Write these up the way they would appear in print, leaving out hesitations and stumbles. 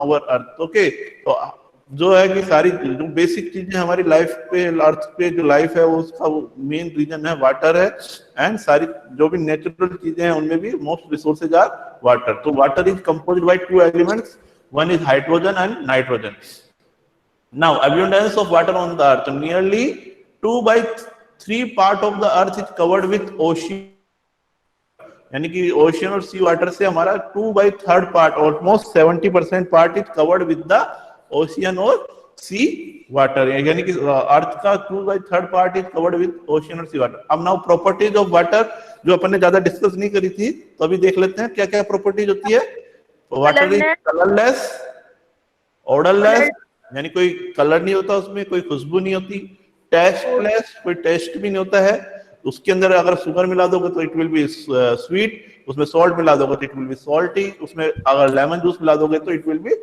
Our earth. Okay, तो जो है कि सारी जो बेसिक चीजें हमारी लाइफ पे, अर्थ पे जो लाइफ है, उसका मेन रीजन है वाटर है। एंड सारी जो भी नेचुरल चीजें हैं उनमें भी मोस्ट रिसोर्सेज आर वाटर। तो water is composed by two elements, one is hydrogen and nitrogen. Now, abundance of water on the earth, nearly 2/3 part of the earth is covered with ocean, यानी कि ocean और सी water से हमारा 2/3 part, almost 70% part is covered with the ocean और सी water, यानी कि अर्थ का 2/3 part is covered with ocean और सी वाटर। अब नाउ प्रॉपर्टीज ऑफ वाटर, जो अपन ने ज्यादा डिस्कस नहीं करी थी, तो अभी देख लेते हैं क्या क्या प्रॉपर्टीज होती है। वाटर इज कलरलेस, ऑर्डरलेस, यानी कोई कलर नहीं होता उसमें, कोई खुशबू नहीं होती। टेस्टलेस, कोई टेस्ट भी नहीं होता है। उसके अंदर अगर शुगर मिला दोगे तो इट विल बी स्वीट, उसमें सॉल्ट मिला दोगे तो इट विल बी सॉल्टी, उसमें अगर लेमन जूस मिला दोगे तो इट विल बी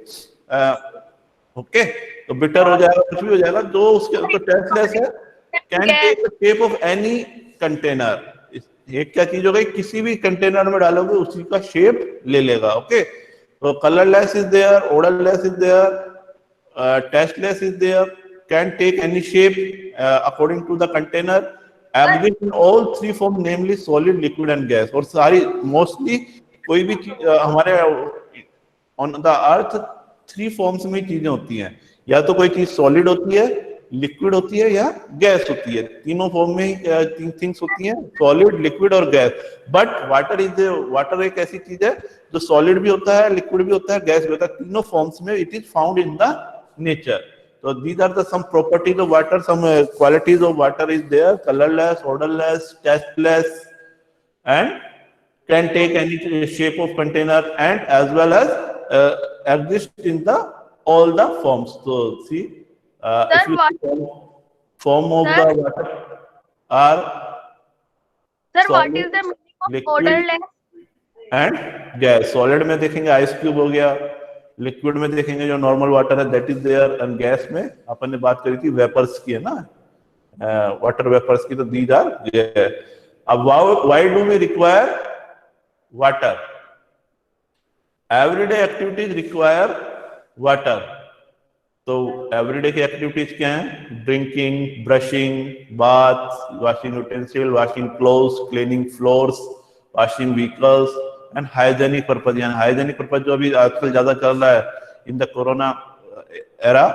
ओके, तो बिटर हो जाएगा, कुछ भी हो जाएगा। जो उसके तो टेस्टलेस है, can take the shape of any container. ये क्या चीज हो गई, किसी भी कंटेनर में डालोगे उसी का शेप ले लेगा। ओके, तो colourless is there, odourless is there, tasteless is there, can take any shape according to the container, exist in all three forms, namely solid, liquid and gas। और सारी मोस्टली कोई भी हमारे ऑन द अर्थ 3 फॉर्म्स में चीजें होती हैं, या तो कोई चीज सॉलिड होती है, लिक्विड होती है, या गैस होती है। तीनों फॉर्म में ही 3 थिंग्स होती हैं, सॉलिड, लिक्विड और गैस। बट वाटर एक ऐसी चीज है जो सॉलिड भी होता है, लिक्विड भी होता है, गैस भी होता है। तीनों फॉर्म्स में it is found in the nature। So these are the some properties of water, some qualities of water is there: colorless, odorless, tasteless, and can take any shape of container, and as well as exist in the all the forms। So see, if you see form of the water are what is the meaning of odorless and gas। solid में देखेंगे ice cube हो गया, liquid में देखेंगे जो normal water है that is there, and gas में अपन ने बात करी थी वेपर्स की, है ना, वाटर वेपर्स की, तो दीज आर गैस। अब why do we require water? Everyday activities require water. तो एवरीडे की एक्टिविटीज क्या हैं? Drinking, brushing, bath, washing utensil, washing clothes, cleaning floors, washing vehicles and hygienic purpose. यानी हाइजेनिक पर्पज जो अभी आजकल ज्यादा चल रहा है इन द कोरोना एरा,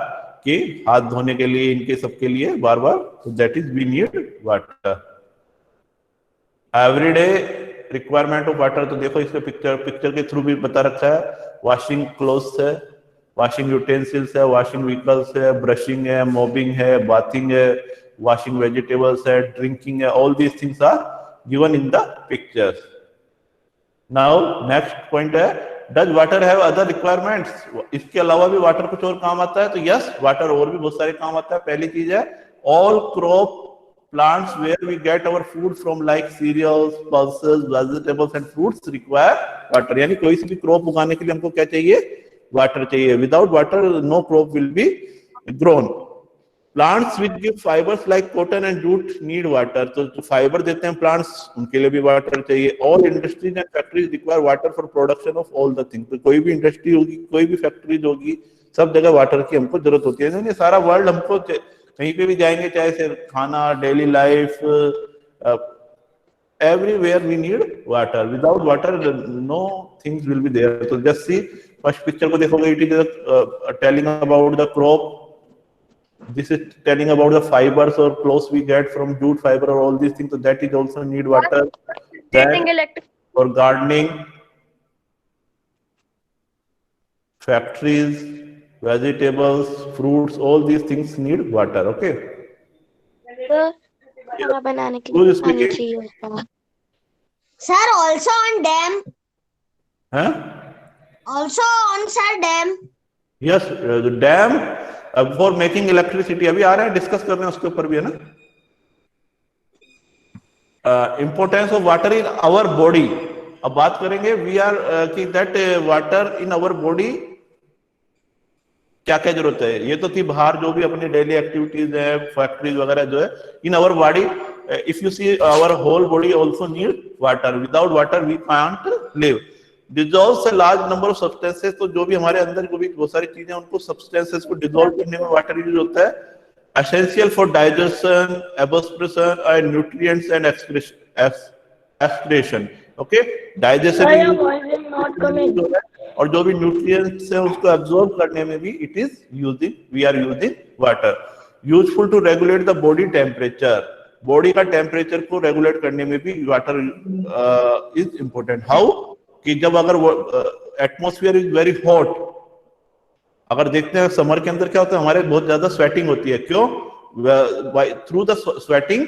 कि हाथ धोने के लिए, इनके सबके लिए बार बार, तो that is we need water. Everyday requirement of water, तो देखो इसके पिक्चर के थ्रू भी बता रखा है। वॉशिंग क्लोथ्स है, वॉशिंग यूटेंसिल्स है, वॉशिंग व्हीकल्स है, ब्रशिंग है, मॉबिंग है, बाथिंग है, वॉशिंग वेजिटेबल्स है, ड्रिंकिंग है, all these things are given in the pictures. Now next point है, does water have other requirements? इसके अलावा भी वाटर कुछ और काम आता है? तो यस, वाटर और भी बहुत सारे काम आता है। पहली चीज है, all crop plants where we get our food from like cereals, pulses, vegetables and fruits require water. यानी कोई सी भी क्रॉप उगाने के लिए हमको क्या चाहिए? वाटर चाहिए। Without water no crop will be grown. Plants which give fibres like cotton and jute need water. तो जो फाइबर देते हैं प्लांट्स, उनके लिए भी वाटर चाहिए। All industries and factories require water for production of all the things. तो कोई भी इंडस्ट्री होगी, कोई भी फैक्ट्रीज होगी, सब जगह वाटर की हमको जरूरत होती है। ये सारा वर्ल्ड हमको कहीं पे भी जाएंगे, चाहे से खाना, daily life, everywhere we need water। without water no things will be there। so just see first picture को देखोगे, it is telling about the crop, this is telling about the fibers or clothes we get from jute fiber or all these things, so that is also need water। that for gardening, factories, vegetables, fruits, all these things need water। okay, खाना बनाने के लिए पानी चाहिए होता है sir. Also on dam, हाँ, also on sir dam. Yes, dam for making electricity. अभी आ रहे हैं, डिस्कस कर रहे हैं उसके ऊपर भी, है ना। Importance of water in our body. अब बात करेंगे वी आर कि that water in our body क्या क्या जरूरत है। ये तो थी बाहर जो भी अपनी डेली एक्टिविटीज है, फैक्ट्रीज वगैरह जो है। In our body, if you see our whole body also need water. Without water we can't live. dissolves a large number of substances, तो जो भी हमारे अंदर जो भी बहुत सारी चीजें उनको substances को dissolve करने में वाटर यूज होता है. Essential for digestion, absorption and nutrients and excretion. Okay, digestion और जो भी nutrients है उसको absorb करने में भी we are using water. Useful to regulate the body temperature. Body का टेम्परेचर को रेगुलेट करने में भी वाटर इज इम्पोर्टेंट. हाउ कि जब अगर एटमॉस्फेयर इज वेरी हॉट, अगर देखते हैं समर के अंदर क्या होता है, हमारे बहुत ज्यादा स्वेटिंग होती है. क्यों? Through the sweating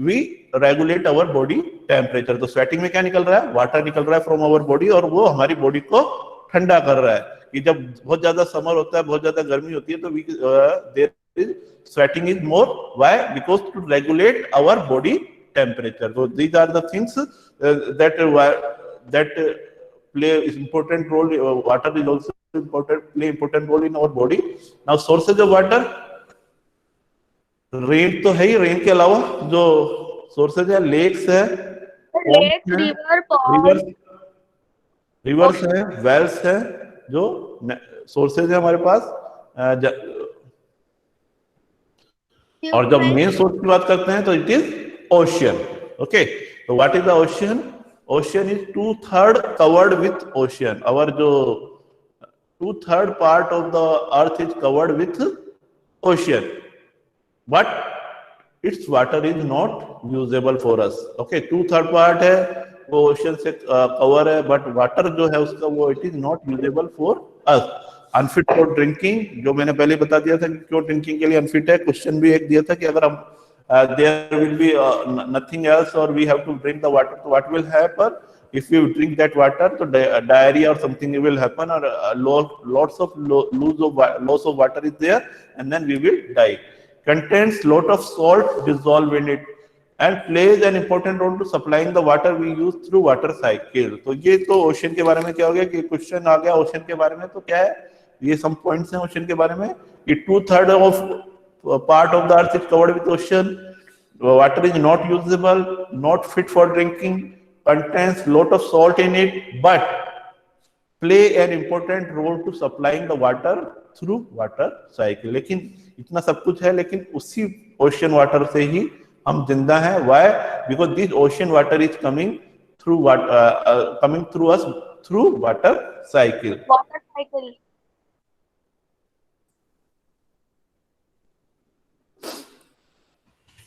we regulate our body temperature. तो स्वेटिंग में क्या निकल रहा है? वाटर निकल रहा है फ्रॉम आवर बॉडी, और वो हमारी बॉडी को ठंडा कर रहा है. कि जब बहुत ज्यादा समर होता है, बहुत ज्यादा गर्मी होती है, तो there is sweating is more. Why? Because to regulate our body temperature. So these are the things that play important role. Water is also play important role in our body. Now sources of water, rain तो है ही, rain के अलावा जो sources है, lakes है, rivers है, wells है, जो sources है हमारे पास. और जब मेन सोर्स की बात करते हैं तो इट इज ओशियन. ओके, तो what is the ocean? Ocean is 2/3 covered with ocean. और जो 2/3 part of the earth is covered with ocean, but it's water is not usable for us. Okay, 2/3 part है वो ocean से cover है, but water जो है उसका वो it is not usable for us. Unfit for drinking, जो मैंने पहले बता दिया था कि क्यों ड्रिंकिंग के लिए अनफिट है. क्वेश्चन भी एक दिया था कि अगर हम there will be nothing else और we have to drink the water, तो what will happen if you drink that water? तो डायरिया और समथिंग विल हैपन, और lots of loss of water is there and then we will die. Contains lot of salt dissolve in it and plays an important role to supplying the water we use through water cycle. तो ये तो ocean के बारे में क्या हो गया कि क्वेश्चन आ गया ओशन के बारे में. तो क्या है, ये सम पॉइंट्स हैं ओशन के बारे में. कि 2/3 of part of the earth is covered with ocean. Water is not usable, not fit for drinking, contains lot of salt in it, but play an important role to supplying the water through water cycle. लेकिन इतना सब कुछ है, लेकिन उसी ocean water से ही हम जिंदा हैं. Why? Because this ocean water is coming through us through water cycle.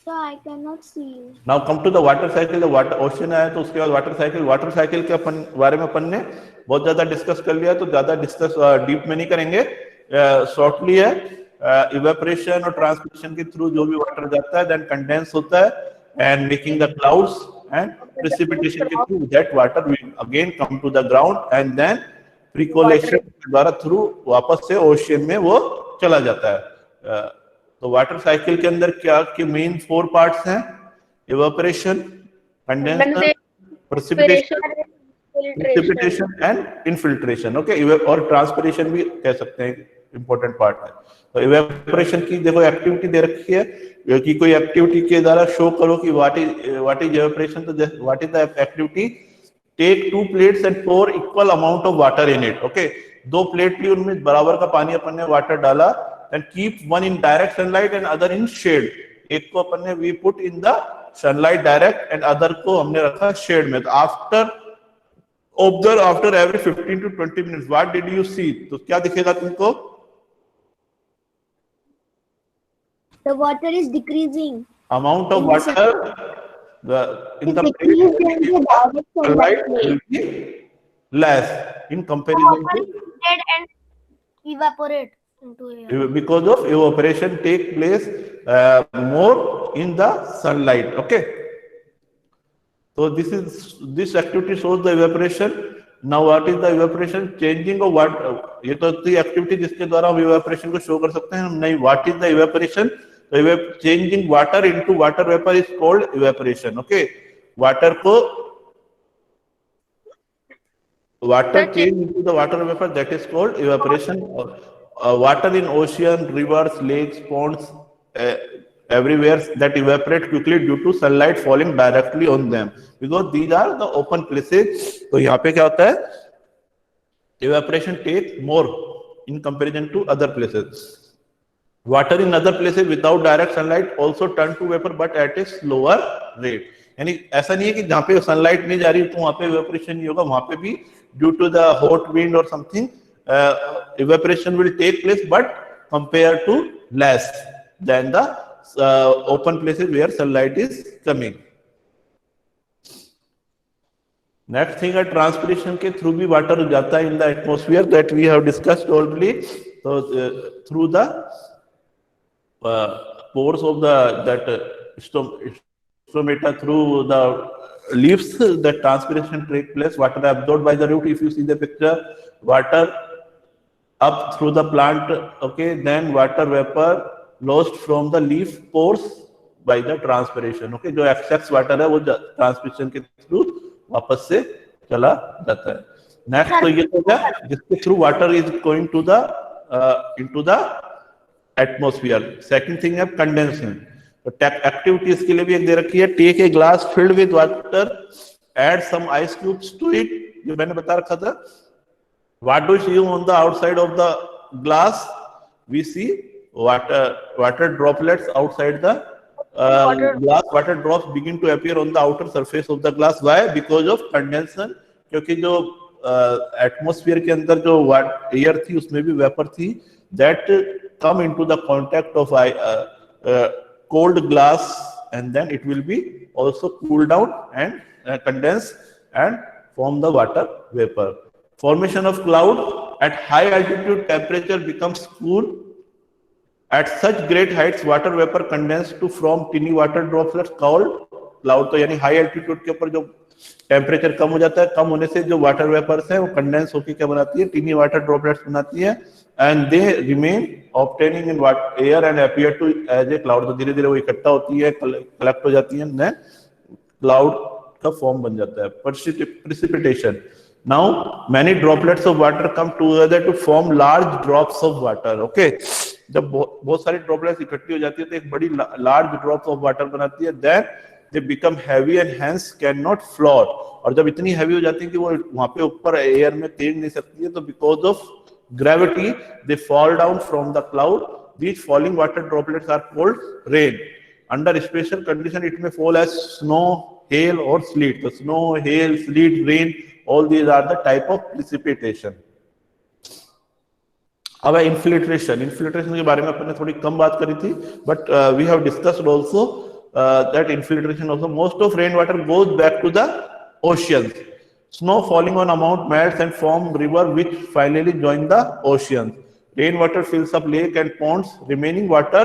So I cannot see you. Now come to the water cycle. The water ocean है, तो उसके बाद वाटर साइकिल. वाटर साइकिल के बारे में अपन ने बहुत ज्यादा डिस्कस कर लिया, तो ज्यादा डिस्कस डीप में नहीं करेंगे. शॉर्टली है, इवेपोरेशन और ट्रांसपिरेशन के थ्रू जो भी वाटर जाता है, देन कंडेंस होता है and making the clouds, and precipitation के through that water will again come to the ground, and then percolation के द्वारा थ्रू वापस से ओशियन में वो चला जाता है. तो वाटर साइकिल के अंदर क्या के मेन 4 पार्ट्स हैं? Evaporation, condenser, precipitation and infiltration. Okay, और ट्रांसपिरेशन भी कह सकते हैं इंपॉर्टेंट पार्ट है. तो इवेपोरेशन की देखो एक्टिविटी दे रखी है कि कोई एक्टिविटी के द्वारा शो करो कि व्हाट इज इवेपोरेशन. तो what is the activity? Take 2 plates and pour equal amount of water in it. Okay, 2 plate ली, उनमें बराबर का पानी अपन ने वाटर डाला, and keep one in direct sunlight and other in shade. एक को अपन ने we put in the sunlight direct and other को हमने रखा शेड में. तो observe after every 15 to 20 minutes what did you see? तो क्या दिखेगा तुमको? The water is decreasing. Amount of water in the sunlight will be less in comparison to And evaporate into air. because of evaporation take place more in the sunlight. Okay, so this activity shows the evaporation. Now what is the evaporation? Changing of what? ये तो activity जिसके द्वारा हम evaporation को show कर सकते हैं. नहीं, what is the evaporation? Changing water into water vapor is called evaporation. Okay, water change into the water vapor, that is called evaporation. Water in ocean, rivers, lakes, ponds, everywhere that evaporate quickly due to sunlight falling directly on them, because these are the open places. तो यहाँ पे क्या होता है evaporation take more in comparison to other places. Water in other places without direct sunlight also turn to vapor but at a slower rate. यानी ऐसा नहीं है कि जहाँ पे सनलाइट नहीं जा रही तो वहां पे evaporation नहीं होगा, वहां पे भी due to the hot wind or something evaporation will take place but compared to less than the open places where sunlight is coming. Next thing है ट्रांसपिरेशन के थ्रू भी वाटर जाता है in the atmosphere, that we have discussed already. तो through the pores of that stomata, through the leaves, the transpiration take place. Water absorbed by the root. If you see the picture, water up through the plant, okay, then water vapor lost from the leaf pores by the transpiration. Okay, जो excess water है वो transpiration के through वापस से चला जाता है. Next तो ये हो गया जिसके through water is going to the into the atmosphere. Second thing है कंडेंसेशन. तो एक्टिविटीज के लिए भी एक दे रखी है. Take a glass filled with water, add some ice cubes to it. जो मैंने बता रखा था. What do see on the outside of the glass? We see water droplets outside the glass. Water drops begin to appear on the outer surface of the glass. Why? Because of condensation. क्योंकि जो atmosphere के अंदर जो air थी उसमें भी vapour थी, that come into the contact of cold glass and then it will be also cool down and condense and form the water vapor. Formation of cloud at high altitude, temperature becomes cool. At such great heights, water vapor condense to form tiny water droplets called cloud. तो यानी high altitude के ऊपर जो temperature कम हो जाता है, कम होने से जो वाटर वेपर्स है वो कंडेंस होकर क्या बनाती है? टीनी वाटर ड्रॉपलेट्स बनाती है. And they remain obtaining in air and appear to as a cloud. तो धीरे धीरे वो इकट्ठा होती है, कलेक्ट हो जाती है, देन क्लाउड का फॉर्म बन जाता है. Precipitation. Now many droplets of water come together to form large drops of water. Okay, जब बहुत सारी ड्रॉपलेट्स इकट्ठी हो जाती है तो एक बड़ी लार्ज ड्रॉप्स ऑफ वाटर बनाती है. Then they become heavy and hence can not float. और जब इतनी हैवी हो जाती है कि वो वहां पे ऊपर एयर में तैर नहीं सकती है, तो because of gravity they fall down from the cloud. These falling water droplets are called rain. Under special condition it may fall as snow, hail or sleet. तो snow, hail, sleet, rain, all these are the type of precipitation. अब infiltration. Infiltration के बारे में अपन ने थोड़ी कम बात करी थी, but we have discussed also that infiltration also. Most of rain water goes back to the oceans. Snow falling on amount melts and form river which finally join the oceans. Rain water fills up lake and ponds. Remaining water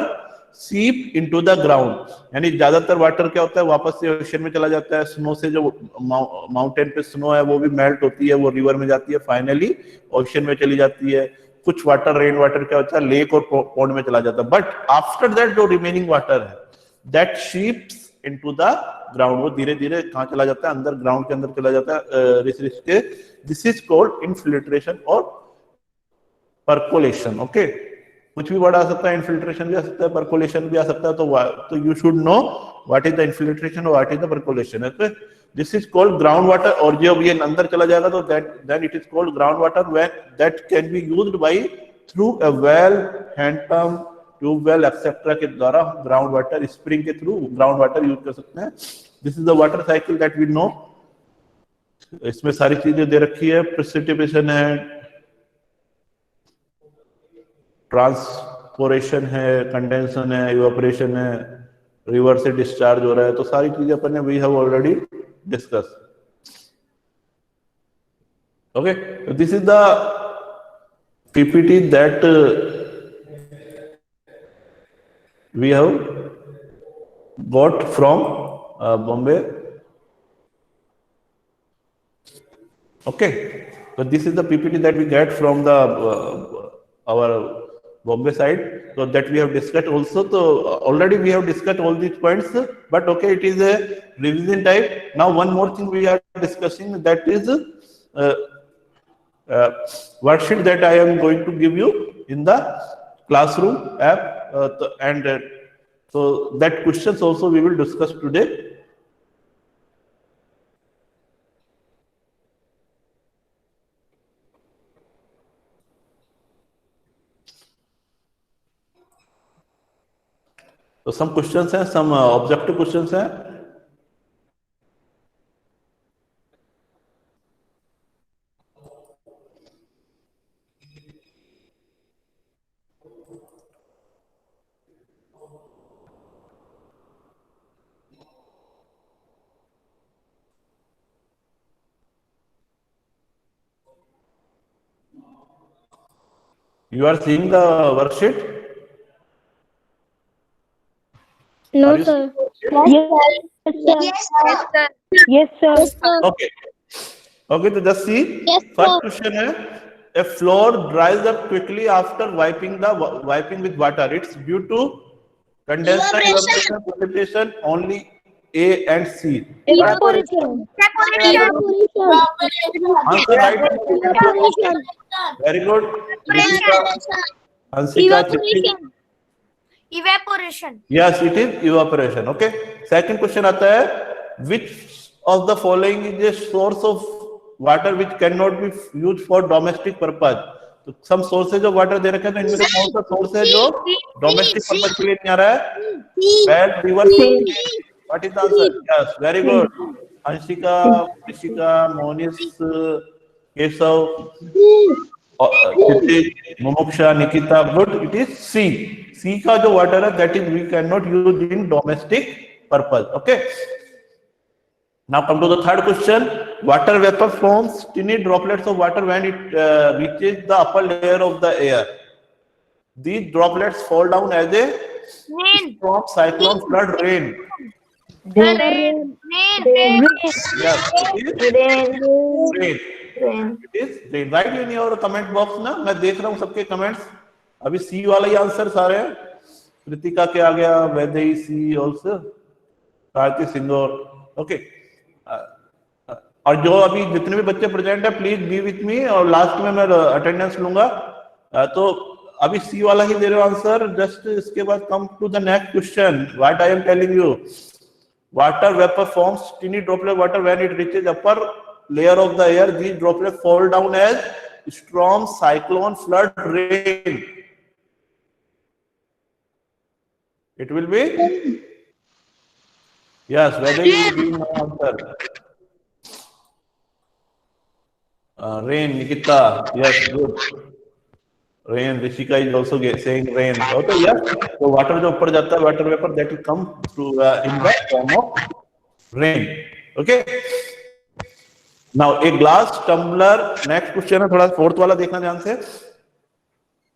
seep into the ground. यानी ज्यादातर water क्या होता है? वापस से ocean में चला जाता है. स्नो से जो माउंटेन पे स्नो है वो भी मेल्ट होती है, वो रिवर में जाती है, फाइनली ओशन में चली जाती है. कुछ वाटर, रेन वाटर क्या होता है? लेक और पॉन्ड में चला जाता है. बट आफ्टर दैट जो रिमेनिंग वाटर है, that sheeps into the ground. वो धीरे धीरे कहाँ चला जाता है? अंदर, ग्राउंड के अंदर चला जाता है रिस रिस के. दिस इज कॉल्ड इन्फिल्ट्रेशन और परकोलेशन. ओके, कुछ भी वर्ड आ सकता है. इन्फिल्ट्रेशन भी आ सकता है, परकोलेशन भी आ सकता है. तो you should know what is the infiltration और what is the percolation. Okay, this is called ground water. और जब ये अंदर चला जाएगा तो then it is called ground water, when that can be used by through a well, hand pump, tubewell etcetera के द्वारा ग्राउंड वाटर, स्प्रिंग के थ्रू ग्राउंड वाटर यूज कर सकते हैं. This is the water cycle that we know. इसमें सारी चीजें दे रखी है. प्रेसिपिटेशन है, ट्रांसपोरेशन है, कंडेंसेशन है, इवेपोरेशन है, रिवर से डिस्चार्ज हो रहा है. तो सारी चीजें अपन ने we have already discuss. Okay, this is the PPT that we have got from Bombay. Okay, so this is the PPT that we get from the our Bombay side, so that we have discussed also. So already we have discussed all these points, but okay, it is a revision type. Now one more thing we are discussing, that is worksheet that I am going to give you in the classroom app. So that questions also we will discuss today. तो some questions हैं, some objective questions हैं. You are seeing the worksheet? No, Are you sir. Yes, sir. Yes, sir. Okay. Okay, तो just see. Yes, First sir. question है, a floor dries up quickly after wiping with water. It's due to condensation, evaporation, precipitation, only A and C. Evaporation. Answer right. Evaporation. Very good. Hansika, Chitti. Evaporation. Yes, it is evaporation. Okay. Second question आता है, which of the following is a source of water which cannot be used for domestic purpose? तो some sources of water दे रखे हैं, तो इनमें से कौन सा source है जो domestic purpose के लिए नहीं आ रहा है? Well, river. What is the answer? Yes, very good. Anshika, Rishika, Monis, Kesav, Momoksha, Nikita, good. It is C. C का जो water है, that is we cannot use in domestic purpose. Okay. Now come to the third question. Water vapor forms tiny droplets of water when it reaches the upper layer of the air. These droplets fall down as a Rain. storm, cyclone, flood, rain. Rain. Yes, it is rain. It is rain. Write in your comment box ना, मैं देख रहा हूँ सबके comments. अभी C वाला ही answer सारे हैं. कृतिका के आ गया, वैदेही C also, कार्तिक सिंदूर. ओके. और जो अभी जितने भी बच्चे प्रेजेंट है, प्लीज बी विथ मी, और लास्ट में मैं अटेंडेंस लूंगा. तो अभी सी वाला ही दे रहे हो आंसर. जस्ट इसके बाद come to the next question. What I am telling you, water vapor forms tiny droplet of water when it reaches upper layer of the air. These droplets fall down as storm, cyclone, flood, rain. It will be yes. Whether you will be no answer. Rain, Nikita. Yes, good. Rain. Rishika is also saying rain. Okay, yes. So water जो ऊपर जाता है, water vapor, that will come through in the form of rain. Okay. Now a glass tumbler. Next question है, थोड़ा fourth वाला देखना ध्यान से.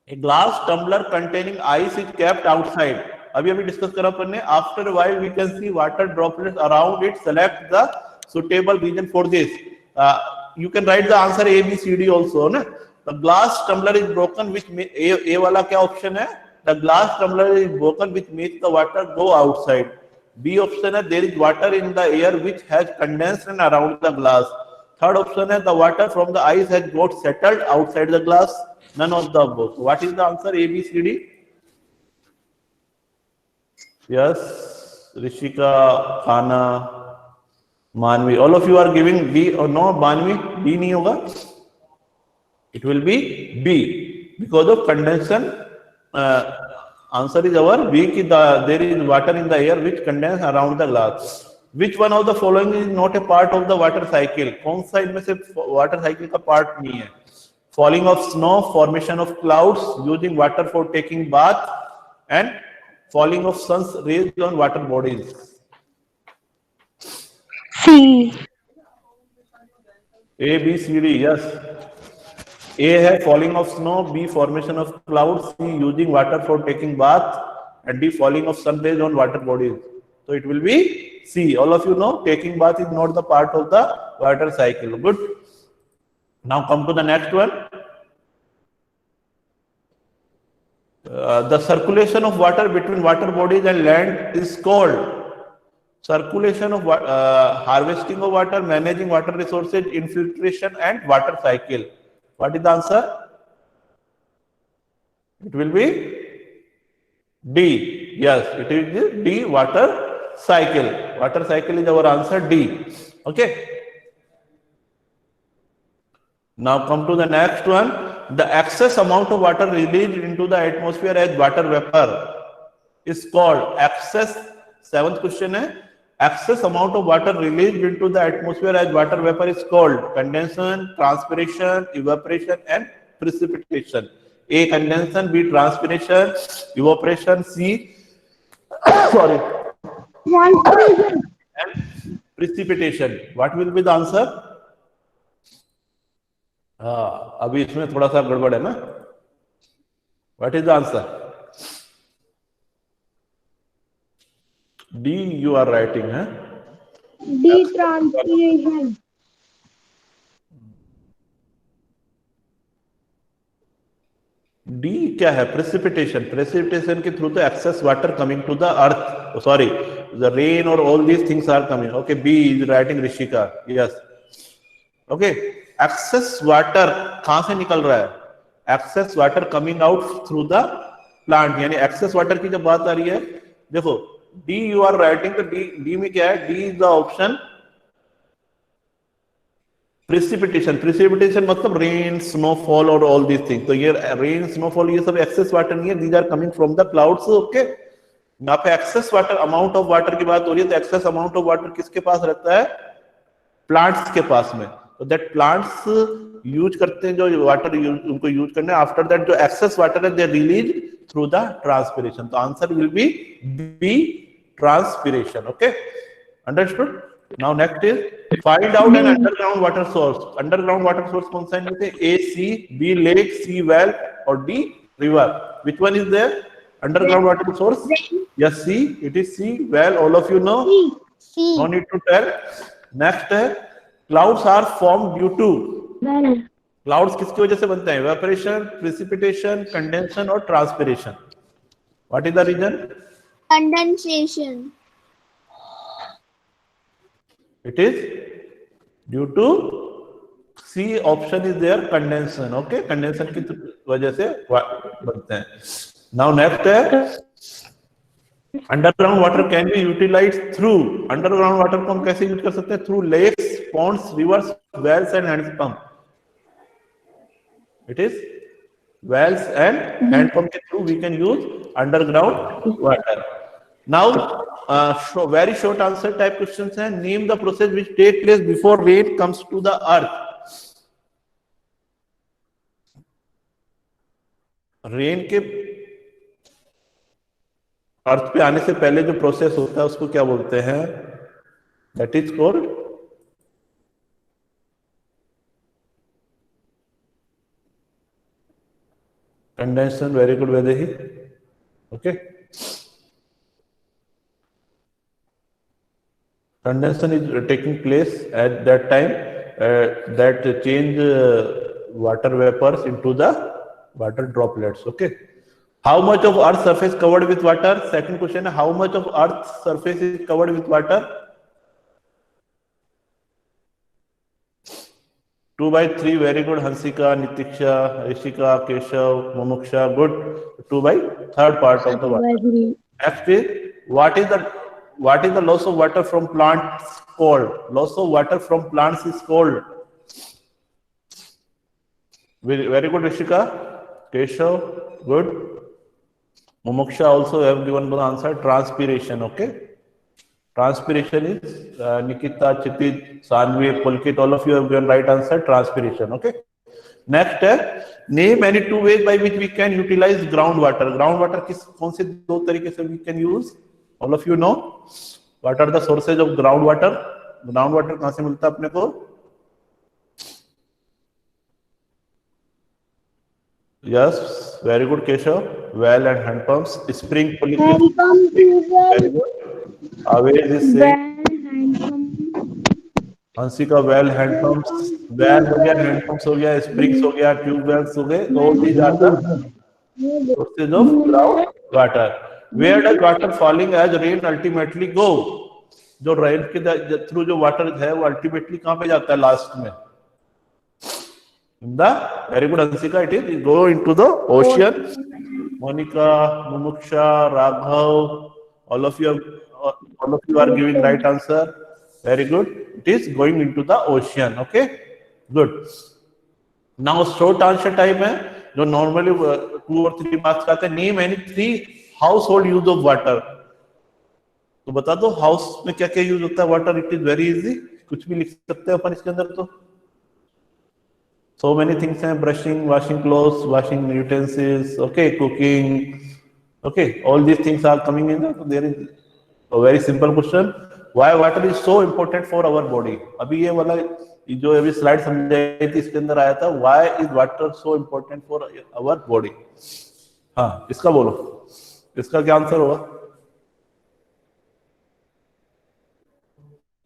A glass tumbler containing ice is kept outside. अभी डिस्कस करा अपन ने. After a while we can see water droplets around it. Select the suitable region for this. You can write the answer A, B, C, D also ना. The glass tumbler is broken, which A वाला क्या option है? The glass tumbler is broken, which makes the water go outside. B option है, there is water in the air which has condensed around the glass. Third option है, the water from the ice has got settled outside the glass. None of the above. So what is the answer? A, B, C, D. Yes, Rishika, Khana, Manvi. All of you are giving B or no? Manvi, B नहीं होगा. It will be B because of condensation. Answer is our B कि there is water in the air which condense around the glass. Which one of the following is not a part of the water cycle? कौन सा इनमें से water cycle का part नहीं है? Falling of snow, formation of clouds, using water for taking bath, and falling of sun's rays on water bodies. C. A, B, C, D. Yes. A है falling of snow, B formation of clouds, C using water for taking bath, and D falling of sun rays on water bodies. So it will be C. All of you know taking bath is not the part of the water cycle. Good. Now come to the next one. The circulation of water between water bodies and land is called circulation of harvesting of water, managing water resources, infiltration, and water cycle. What is the answer? It will be D. Yes, it is D, water cycle. Water cycle is our answer, D. Okay. Now come to the next one. The excess amount of water released into the atmosphere as water vapor is called excess. Seventh question है, excess amount of water released into the atmosphere as water vapor is called condensation, transpiration, evaporation and precipitation. A, condensation, B, transpiration, evaporation, C sorry and precipitation. What will be the answer? हाँ, अभी इसमें थोड़ा सा गड़बड़ है ना. What is the answer? D you are writing, huh? D, transpiration. D क्या है? Precipitation. Precipitation के through the excess water coming to the earth. Oh, sorry, the rain or all these things are coming. Okay, B is writing Rishika. Yes. Okay, excess water कहाँ से निकल रहा है? Excess water coming out through the plant. यानी excess water की जब बात आ रही है, देखो D you are writing तो D में क्या है? D is the option precipitation. Precipitation मतलब rain, snowfall और all these things. तो ये rain, snowfall ये सब excess water नहीं है. These are coming from the clouds. Okay. यहाँ पे excess water, amount of water की बात हो रही है, तो excess amount of water किसके पास रहता है? Plants के पास में. तो that plants यूज करते हैं जो वाटर उनको यूज करने. आफ्टर दैट जो excess water है they release through the transpiration. तो answer will be B, transpiration. Okay. Understood? Now next is find out an underground water source. Underground water source कौन सा है? A, C, B, lake, C, well और D, river. Which one is there? Underground water source? Yes, C. It is C. Well, all of you know. C. No need to tell. Next है clouds are formed due to. Well. Clouds किसकी वजह से बनते हैं? Evaporation, precipitation, condensation और transpiration. What is the reason? Condensation. It is due to C option is there, condensation. Okay, condensation की वजह से बनते हैं. Now next है underground water can be utilized through. Underground water को हम कैसे यूज कर सकते हैं? Through lakes, ponds, rivers, wells and hand pump. It is wells and hand pump के through we can use underground water. Now very short answer type questions हैं. Name the process which take place before rain comes to the earth. Rain के अर्थ पे आने से पहले जो process होता है उसको क्या बोलते हैं? That is called condensation. Very good Vaidehi. Okay, condensation is taking place at that time that change water vapors into the water droplets. Okay, how much of earth surface covered with water? Second question, how much of earth surface is covered with water? 2/3. Very good. Hansika, Nitiksha, Rishika, Keshav, Mumuksha. Good. 2/3 part of the water. Next is what is the loss of water from plants called? Loss of water from plants is called. Very good, Rishika. Keshav, good. Mumuksha also have given the answer. Transpiration. Okay, transpiration is Nikita, Chitij, Sanvi, Pulkit. All of you have given right answer. Transpiration. Okay. Next है name any two ways by which we can utilize groundwater. Groundwater किस कौन से दो तरीके से we can use? All of you know what are the sources of groundwater? Groundwater कहाँ से मिलता है अपने को? Yes, very good, Keshav. Well and hand pumps. Spring, Hand pump, very good. Always is saying. hand pump. Hansika, well, hand pumps. Well हो गया, hand pumps हो गया, springs हो गया, tube wells हो गए. All these are the sources of groundwater. Where does water falling as rain ultimately go? जो rain के थ्रू जो water है वो ultimately कहाँ पे जाता है लास्ट में? In the very good Hansika, it is go into the ocean. Monica, Mumuksha, Raghav, all of you are giving right answer. Very good. It is going into the ocean. Okay, good. Now short answer time है जो normally 2 or 3 marks का आता है. Name any 3 house hold use of water, तो बता दो house में क्या क्या यूज होता है water. It is very easy, कुछ भी लिख सकते हैं अपन इसके अंदर। तो so many things हैं, brushing, washing clothes, washing utensils, okay, cooking, okay, all these things are coming in. So there is a very simple question, why water is so important for our body। अभी ये वाला जो अभी slide समझाई थी इसके अंदर आया था, why is water so important for our body। हाँ, इसका बोलो, इसका क्या आंसर होगा।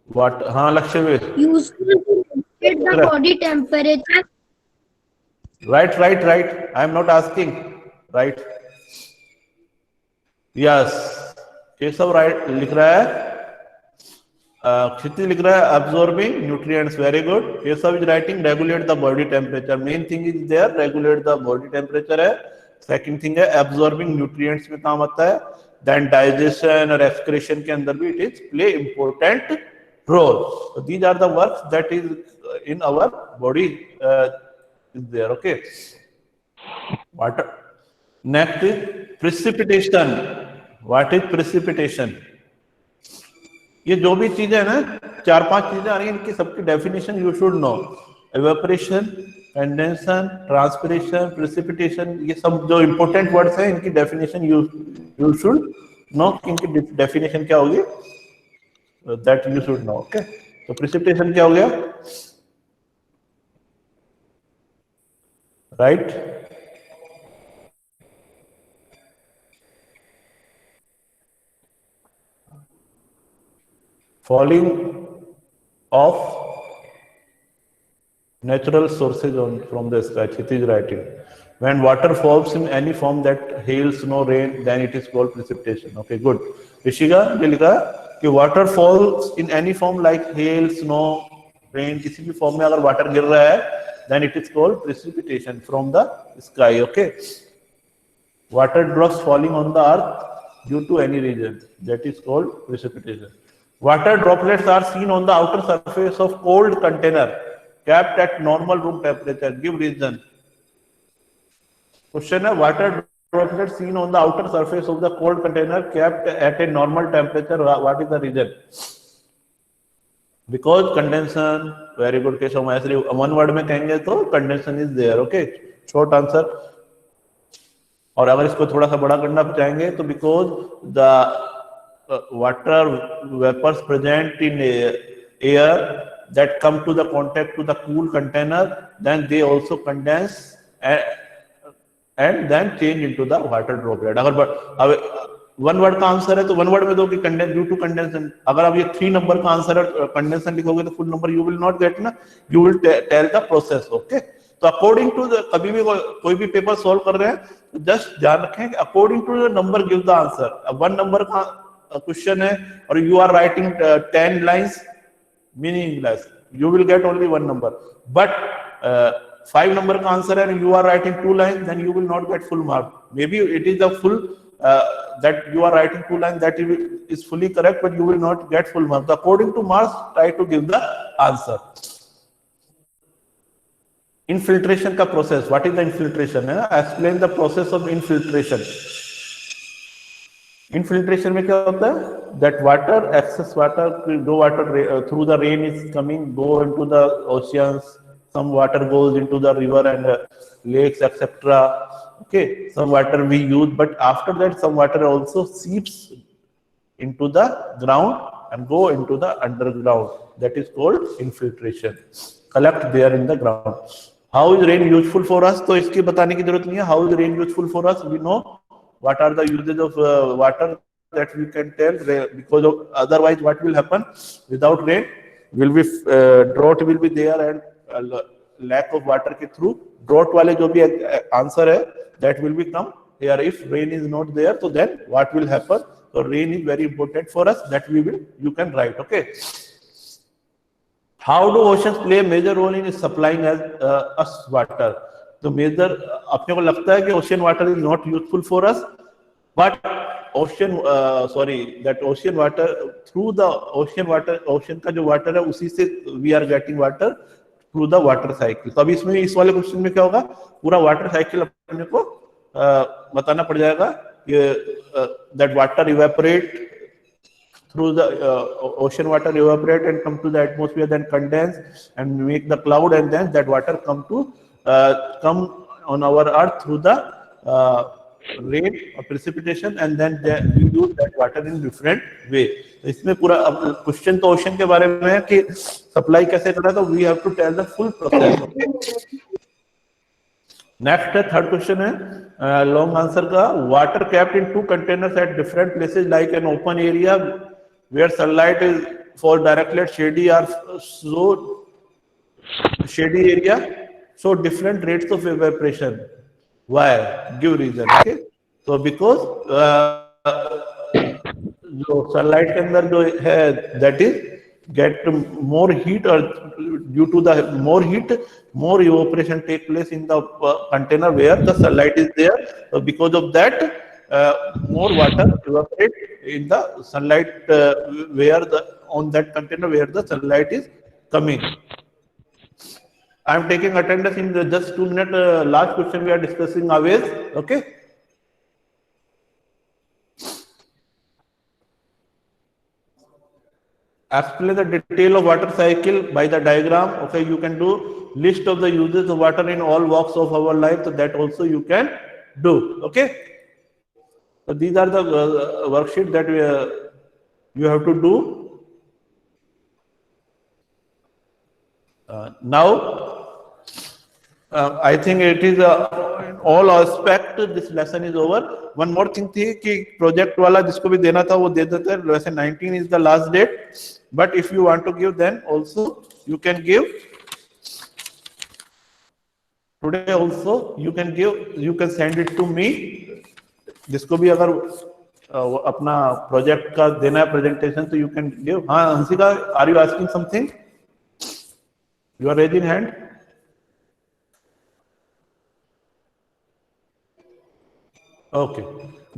वाटर, हाँ लक्ष्य में, Useful to regulate the body temperature. right, I am not asking, right, yes, ये सब राइट लिख रहा है, क्षितिज लिख रहा है absorbing nutrients, very good, ये सब is writing regulate the body temperature, main thing is there regulate the body temperature है, सेकंड थिंग है एब्जॉर्बिंग न्यूट्रिएंट्स में काम आता है, देन डाइजेशन और एक्सक्रीशन के अंदर भी it is play important role. These are the works that is in our body is there, okay। Water, next is precipitation। what is precipitation? ये जो भी चीजें है ना, 4-5 चीजें आ रही हैं, इनकी सबकी definition you should no. evaporation, condensation, transpiration, precipitation, ये सब जो इंपॉर्टेंट वर्ड्स हैं इनकी डेफिनेशन यू शुड नो, इनकी डेफिनेशन क्या होगी, that you should no, okay. तो प्रेसिपिटेशन क्या हो गया, right, falling of natural sources on from the sky, it is writing, when water falls in any form that hail, snow, rain, then it is called precipitation, okay, good। Rishika ये लिखा कि water falls in any form like hail, snow, rain, किसी भी form में अगर water गिर रहा है then it is called precipitation from the sky, okay। water drops falling on the earth due to any reason, that is called precipitation। water droplets are seen on the outer surface of cold container kept at normal room temperature, give reason। question है, water droplets seen on the outer surface of the cold container kept at a normal temperature, what is the reason? Because condension, very good Keshav Maheshwari, one word में कहेंगे तो condensation is there, okay, short answer. और अगर इसको थोड़ा सा बड़ा करना चाहेंगे तो because the water vapours present in air that come to the contact to the cool container, then they also condense and then change into the water droplet. अगर वन वर्ड का आंसर है तो वन वर्ड में दो कि condense due to condensation. अगर आप ये 3 नंबर का आंसर है कंडेंसन लिखोगे तो full number you will not get ना, you will tell the process, okay. तो अकॉर्डिंग टू द, कभी भी कोई भी पेपर सॉल्व कर रहे हैं तो जस्ट ध्यान रखें कि according to the number give the answer. अब 1 नंबर का क्वेश्चन है और you are writing 10 lines meaningless, you will get only 1 number. But 5 number का आंसर है and you are writing 2 lines, then you will not get full mark। maybe it is the full that you are writing 2 lines, that is fully correct, but you will not get full mark। According to marks, try to give the answer। infiltration का process, what is the infiltration है, explain the process of infiltration। infiltration में क्या होता है, that water, excess water, जो water through the rain is coming, go into the oceans, some water goes into the river and lakes, etc, okay, some water we use, but after that some water also seeps into the ground and go into the underground, that is called infiltration, collect there in the ground। how is rain useful for us, तो इसकी बताने की जरूरत नहीं है। how is rain useful for us, we know what are the uses of water, that we can tell, because of otherwise what will happen, without rain will be drought will be there and lack of water के through drought वाले जो भी answer है that will become here if rain is not there, so then what will happen, so rain is very important for us, that we will, you can write, okay। how do oceans play a major role in supplying us water, तो major अपने को लगता है कि ocean water is not useful for us, but ocean that ocean water, through the ocean water, ocean का जो water है उसी से we are getting water through the water cycle। तो अभी इसमें इस वाले क्वेश्चन में क्या होगा, पूरा वाटर साइकिल अपने को बताना पड़ जाएगा। ये that water evaporate through the ocean water evaporate and come to the atmosphere, then condense and make the cloud, and then that water come on our earth through the rain or precipitation, and then we use that water in different way. तो इसमें पूरा question तो ocean के बारे में है कि supply कैसे करना है, तो we have to tell the full process. Next है थर्ड क्वेश्चन है लॉन्ग आंसर का. Water capped in 2 containers at different places like an open area where sunlight is for directly shady or so shady area, so different rates of evaporation. Why? Give reason. Okay, so because जो sunlight के अंदर जो है that is get more heat, or due to the more heat more evaporation take place in the container where the sunlight is there. So because of that more water evaporate in the sunlight where the on that container where the sunlight is coming. I am taking attendance in just 2 minutes. Last question we are discussing always. Okay. Explain the detail of water cycle by the diagram. Okay, you can do list of the uses of water in all walks of our life. So that also you can do. Okay. So these are the worksheet that you have to do. Now, I think it is in all aspect this lesson is over. One more thing थी कि project वाला जिसको भी देना था वो दे देते हैं. वैसे 19 is the last date, but if you want to give then also you can give. Today also you can give. You can send it to me. जिसको भी अगर अपना प्रोजेक्ट का देना है प्रेजेंटेशन तो यू कैन गिव. हाँ Hansika, are you asking something? You are raising hand. Okay,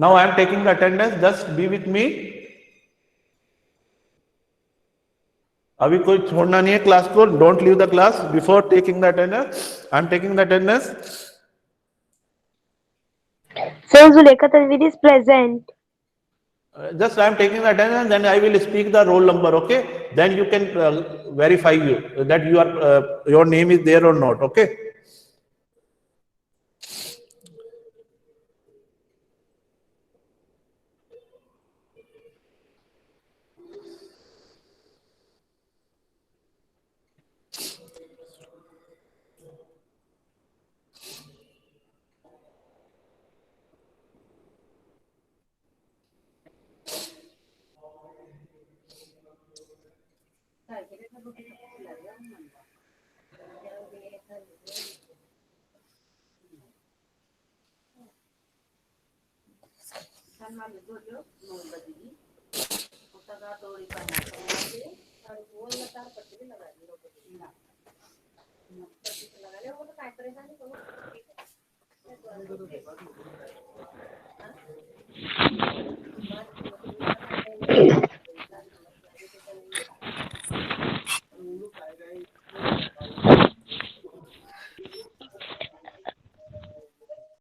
now I am taking the attendance. Just be with me. अभी कोई छोड़ना नहीं है क्लास को. Don't leave the class before taking the attendance. I am taking the attendance. Sir, Zulekha Tanvir is present. Just I am taking the attendance, then I will speak the roll number. Okay, then you can verify you that you are your name is there or not. Okay.